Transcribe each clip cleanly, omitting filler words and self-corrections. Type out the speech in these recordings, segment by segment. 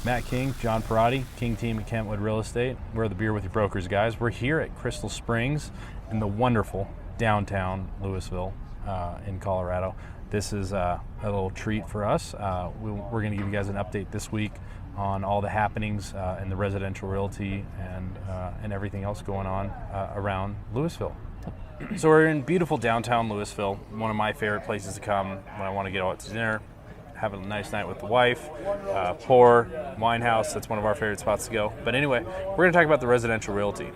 Matt King, John Perotti, King Team at Kentwood Real Estate. We're the Beer With Your Brokers guys. We're here at Crystal Springs in the wonderful downtown Louisville in Colorado. This is a little treat for us. We're going to give you guys an update this week on all the happenings in the residential realty and everything else going on around Louisville. So we're in beautiful downtown Louisville, one of my favorite places to come when I want to get out to dinner, have a nice night with the wife, pour, wine house. That's one of our favorite spots to go. But anyway, we're going to talk about the residential realty.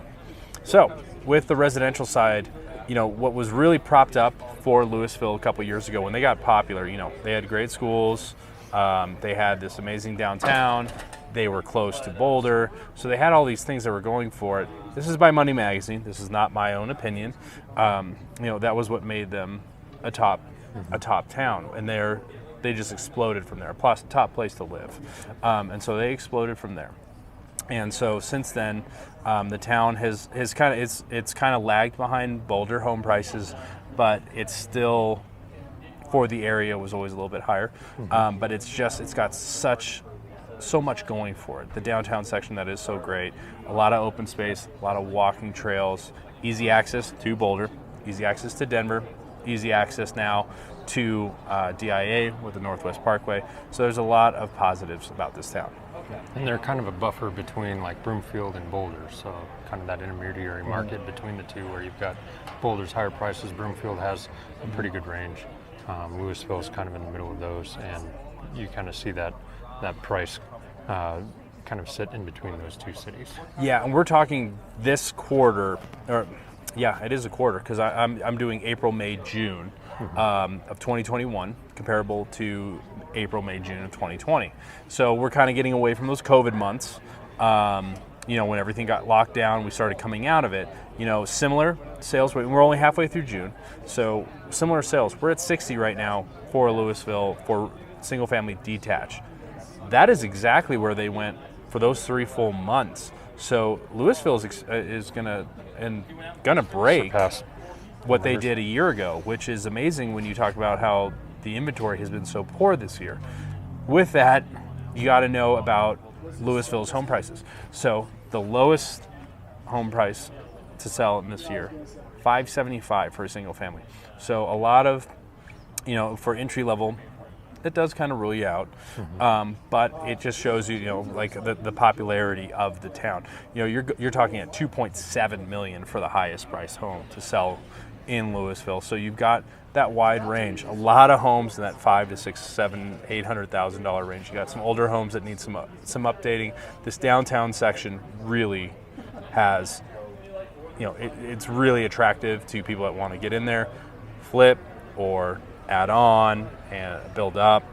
So with the residential side, you know, what was really propped up for Louisville a couple years ago when they got popular, you know, they had great schools, they had this amazing downtown, they were close to Boulder, so they had all these things that were going for it. This is by Money Magazine. This is not my own opinion. You know, that was what made them a top town, and they just exploded from there. Plus, top place to live, and so they exploded from there. And so since then, the town has kind of lagged behind Boulder home prices, but it's still, for the area, was always a little bit higher. But it's got so much going for it. The downtown section that is so great, a lot of open space, a lot of walking trails, easy access to Boulder, easy access to Denver, easy access now to DIA with the Northwest Parkway. So there's a lot of positives about this town. And they're kind of a buffer between like Broomfield and Boulder, so kind of that intermediary market between the two, where you've got Boulder's higher prices, Broomfield has a pretty good range. Louisville is kind of in the middle of those, and you kind of see that price kind of sit in between those two cities. Yeah, and we're talking this quarter, or yeah, it is a quarter, because I'm doing April, May, June of 2021, comparable to April, May, June of 2020. So we're kind of getting away from those COVID months. You know, when everything got locked down, we started coming out of it. You know, similar sales rate. We're only halfway through June, so similar sales. We're at 60 right now for Louisville for single family detached. That is exactly where they went for those 3 full months. So Louisville is gonna break Surpass what they did a year ago, which is amazing when you talk about how the inventory has been so poor this year. With that, you got to know about Louisville's home prices. So the lowest home price to sell in this year, $575 for a single family. So a lot of, you know, for entry level, it does kind of rule you out, but it just shows you, you know, like the popularity of the town. You know, you're talking at $2.7 million for the highest price home to sell in Louisville. So you've got that wide range. A lot of homes in that $500,000 to $600,000, $700,000, $800,000 range. You got some older homes that need some updating. This downtown section really has, you know, it's really attractive to people that want to get in there, flip, or add on and build up.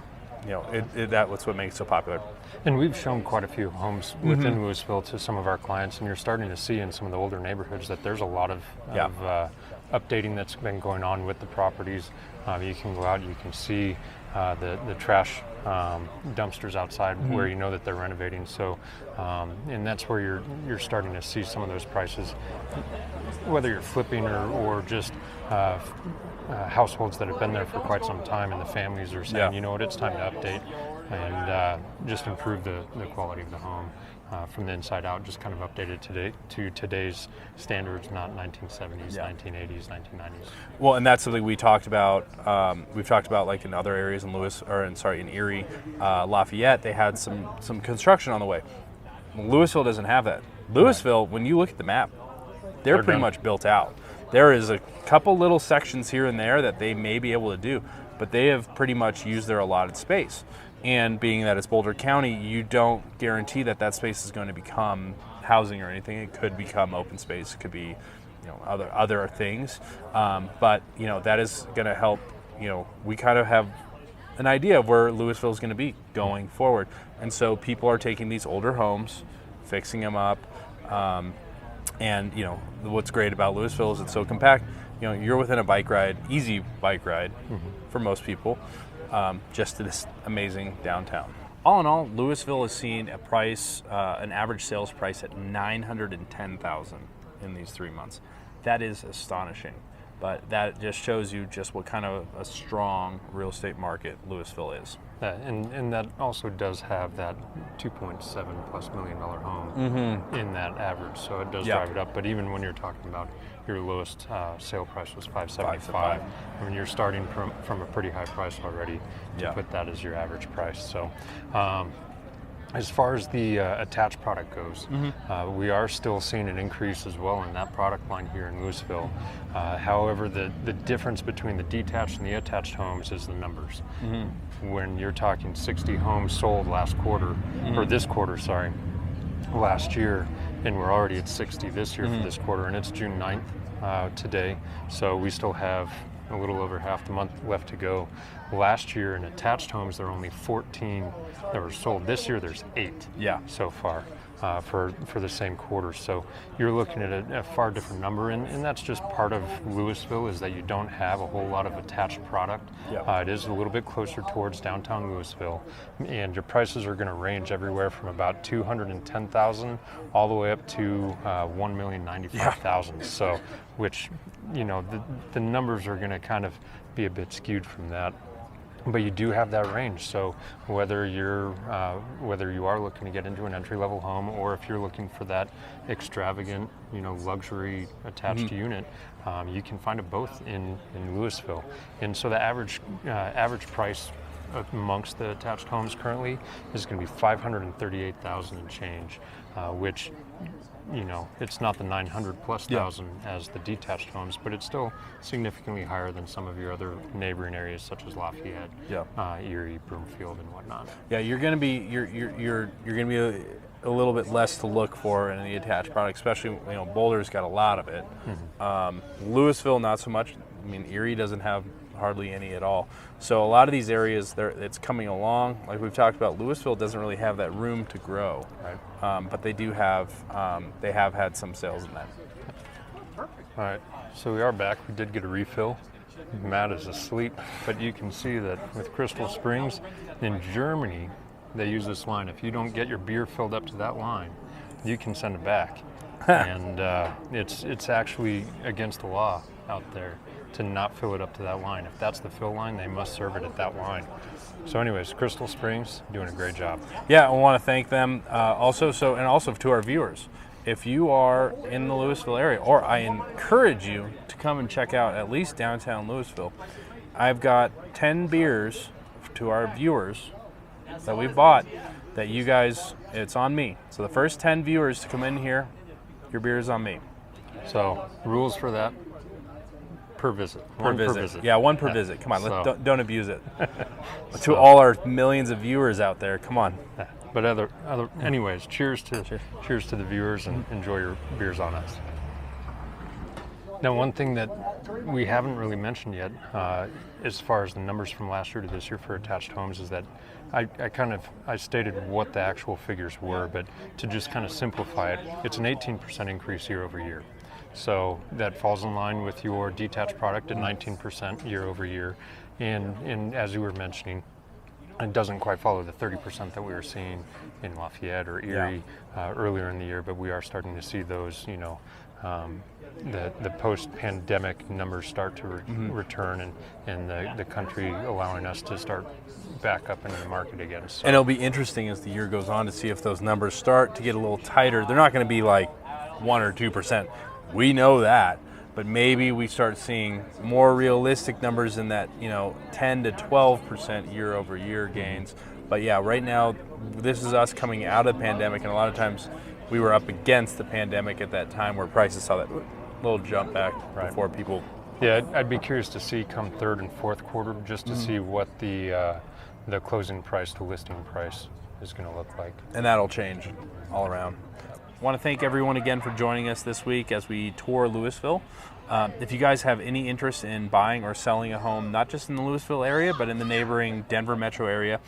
You know, that's what makes it so popular. And we've shown quite a few homes within Louisville to some of our clients, and you're starting to see in some of the older neighborhoods that there's a lot of updating that's been going on with the properties. You can go out, you can see the trash dumpsters outside where you know that they're renovating. So, and that's where you're starting to see some of those prices, whether you're flipping or just households that have been there for quite some time, and the families are saying, you know what, it's time to update and just improve the quality of the home from the inside out, just kind of updated to today's standards, not 1970s, 1980s, 1990s. Well, and that's something we talked about. We've talked about, like in other areas in in Erie, Lafayette, they had some construction on the way. Louisville doesn't have that. Louisville, when you look at the map, they're pretty much built out. There is a couple little sections here and there that they may be able to do, but they have pretty much used their allotted space. And being that it's Boulder County, you don't guarantee that space is going to become housing or anything. It could become open space. It could be, you know, other things. But you know, that is going to help. You know, we kind of have an idea of where Louisville is going to be going forward, and so people are taking these older homes, fixing them up. And you know, what's great about Louisville is it's so compact. You know, you're within a bike ride, easy bike ride for most people, just to this amazing downtown. All in all, Louisville has seen an average sales price at $910,000 in these 3 months. That is astonishing. But that just shows you just what kind of a strong real estate market Louisville is. And that also does have that $2.7+ million home in that average, so it does drive it up. But even when you're talking about your lowest sale price was $575, I mean, you're starting from a pretty high price already to put that as your average price. So as far as the attached product goes, we are still seeing an increase as well in that product line here in Louisville. However, the difference between the detached and the attached homes is the numbers. When you're talking 60 homes sold last quarter, or this quarter, sorry, last year, and we're already at 60 this year for this quarter, and it's June 9th today, so we still have a little over half the month left to go. Last year in attached homes, there were only 14 that were sold. This year there's 8 so far for the same quarter. So you're looking at a far different number, and that's just part of Louisville, is that you don't have a whole lot of attached product. It is a little bit closer towards downtown Louisville, and your prices are going to range everywhere from about $210,000 all the way up to $1,095,000. So, which, you know, the numbers are going to kind of be a bit skewed from that. But you do have that range, so whether you are looking to get into an entry-level home, or if you're looking for that extravagant, you know, luxury attached unit, you can find it both in Louisville. And so the average price amongst the attached homes currently is going to be $538,000 and change, which, you know, it's not the 900+ thousand as the detached homes, but it's still significantly higher than some of your other neighboring areas such as Lafayette, Erie, Broomfield, and whatnot. Yeah, you're going to be a little bit less to look for in the attached product, especially, you know, Boulder's got a lot of it. Louisville, not so much. I mean, Erie doesn't have hardly any at all. So a lot of these areas, it's coming along. Like we've talked about, Louisville doesn't really have that room to grow, but they do have, they have had some sales in that. Perfect. All right, so we are back. We did get a refill. Matt is asleep, but you can see that with Crystal Springs in Germany, they use this line: if you don't get your beer filled up to that line, you can send it back. And it's actually against the law out there to not fill it up to that line. If that's the fill line, they must serve it at that line. So anyways, Crystal Springs doing a great job. Yeah, I want to thank them also to our viewers. If you are in the Louisville area, or I encourage you to come and check out at least downtown Louisville, I've got 10 beers to our viewers that we bought that you guys, it's on me. So the first 10 viewers to come in here, your beer is on me. So rules for that: per visit. One per visit. Yeah, one per visit. Come on, So. don't abuse it. To all our millions of viewers out there, come on. But anyways, cheers to the viewers, and enjoy your beers on us. Now, one thing that we haven't really mentioned yet, as far as the numbers from last year to this year for attached homes, is that I stated what the actual figures were, but to just kind of simplify it, it's an 18% increase year over year. So that falls in line with your detached product at 19% year over year. And as you were mentioning, it doesn't quite follow the 30% that we were seeing in Lafayette or Erie earlier in the year, but we are starting to see those, you know, the post-pandemic numbers start to return, and the country allowing us to start back up into the market again. So. And it'll be interesting as the year goes on to see if those numbers start to get a little tighter. They're not going to be like 1 or 2%. We know that, but maybe we start seeing more realistic numbers in that, you know, 10 to 12% year over year gains. But yeah, right now, this is us coming out of the pandemic, and a lot of times we were up against the pandemic at that time where prices saw that little jump back before people. Yeah, I'd be curious to see come third and fourth quarter, just to see what the closing price to listing price is going to look like. And that'll change all around. I want to thank everyone again for joining us this week as we tour Louisville. If you guys have any interest in buying or selling a home, not just in the Louisville area, but in the neighboring Denver metro area,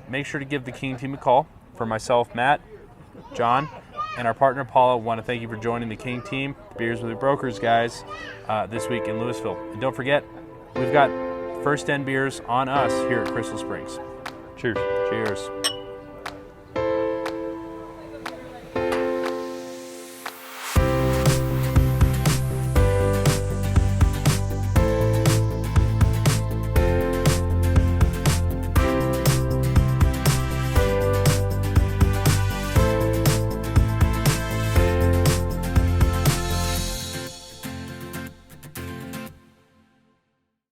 make sure to give the King team a call. For myself, Matt, John, and our partner Paula, I want to thank you for joining the King team, Beers with the Brokers guys, this week in Louisville. And don't forget, we've got first 10 beers on us here at Crystal Springs. Cheers. Cheers.